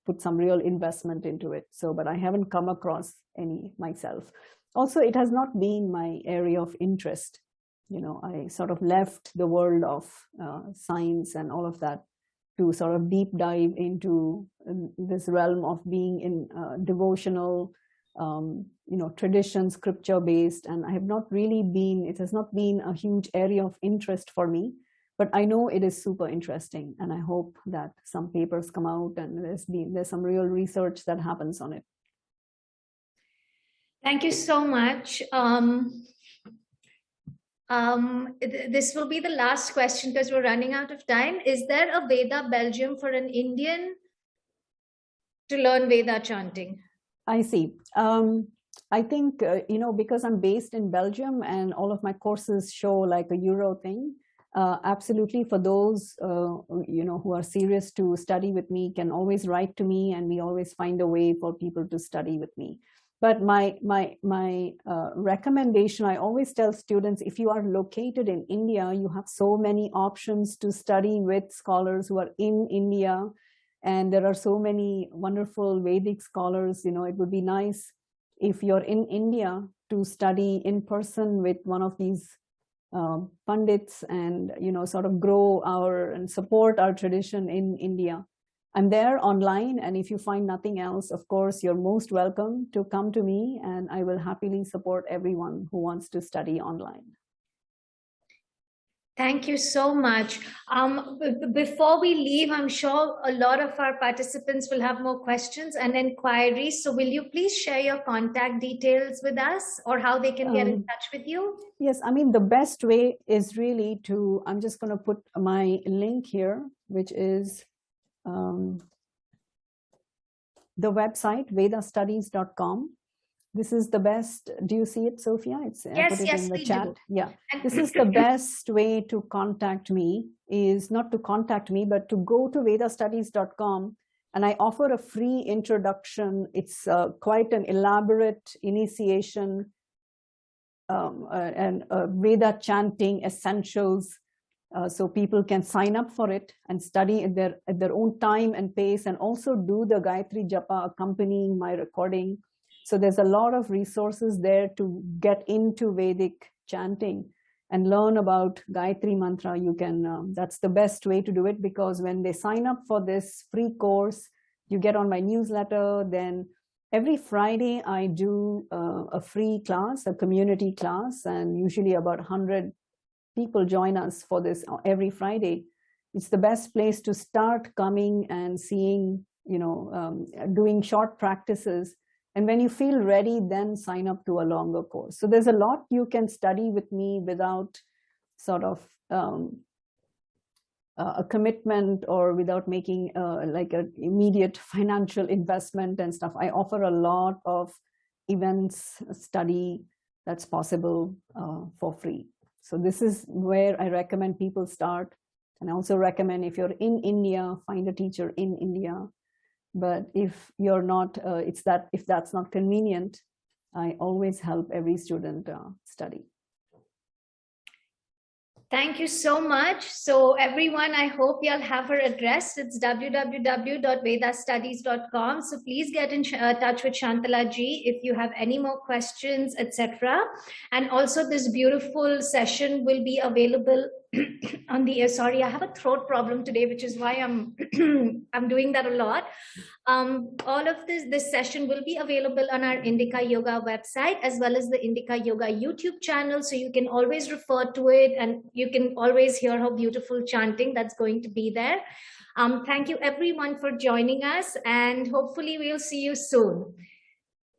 S2: put some real investment into it. So, but I haven't come across any myself. Also, it has not been my area of interest. You know, I sort of left the world of science and all of that to sort of deep dive into this realm of being in devotional, you know, tradition, scripture based. And I have not really been, it has not been a huge area of interest for me, but I know it is super interesting. And I hope that some papers come out and there's some real research that happens on it.
S1: Thank you so much. This will be the last question because we're running out of time. Is there a Veda Belgium for an Indian to learn Veda chanting?
S2: I see. I think, you know, because I'm based in Belgium and all of my courses show like a Euro thing, absolutely, for those, you know, who are serious to study with me can always write to me, and we always find a way for people to study with me. But my recommendation, I always tell students, if you are located in India, you have so many options to study with scholars who are in India. And there are so many wonderful Vedic scholars. You know, it would be nice if you're in India to study in person with one of these Pandits and, you know, sort of grow our and support our tradition in India. I'm there online, and if you find nothing else, of course, you're most welcome to come to me, and I will happily support everyone who wants to study online.
S1: Thank you so much. Before we leave, I'm sure a lot of our participants will have more questions and inquiries. So will you please share your contact details with us, or how they can get in touch with you?
S2: Yes, I mean, the best way is really to, I'm just going to put my link here, which is, the website, vedastudies.com. This is the best. Do you see it, Sophia? It's
S1: yes,
S2: put it
S1: yes,
S2: in the
S1: we
S2: chat.
S1: do.
S2: Yeah. This is the best way to contact me, is not to contact me, but to go to vedastudies.com, and I offer a free introduction. It's quite an elaborate initiation and Veda chanting essentials. So people can sign up for it and study at their own time and pace, and also do the Gayatri Japa accompanying my recording. So there's a lot of resources there to get into Vedic chanting and learn about Gayatri mantra. You can, that's the best way to do it, because when they sign up for this free course, you get on my newsletter. Then every Friday I do a free class, a community class, and usually about 100 people join us for this every Friday. It's the best place to start coming and seeing, doing short practices. And when you feel ready, then sign up to a longer course. So there's a lot you can study with me without sort of a commitment, or without making like an immediate financial investment and stuff. I offer a lot of events, study that's possible for free. So this is where I recommend people start. And I also recommend, if you're in India, find a teacher in India. But if you're not, if that's not convenient, I always help every student study.
S1: Thank you so much. So everyone, I hope you'll have her address. It's www.vedastudies.com. So please get in touch with Shantala ji if you have any more questions, etc. And also this beautiful session will be available on the, sorry, I have a throat problem today, which is why I'm I'm doing that a lot. All of this session will be available on our Indica Yoga website, as well as the Indica Yoga YouTube channel. So you can always refer to it, and you can always hear her beautiful chanting that's going to be there. Thank you everyone for joining us, and hopefully we'll see you soon.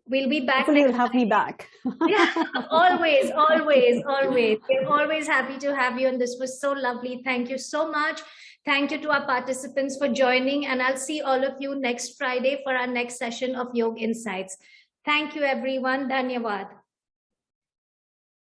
S1: We'll be back.
S2: Hopefully you'll have me back.
S1: Yeah, always, always, always. We're always happy to have you. And this was so lovely. Thank you so much. Thank you to our participants for joining. And I'll see all of you next Friday for our next session of Yoga Insights. Thank you, everyone. Dhanyavad.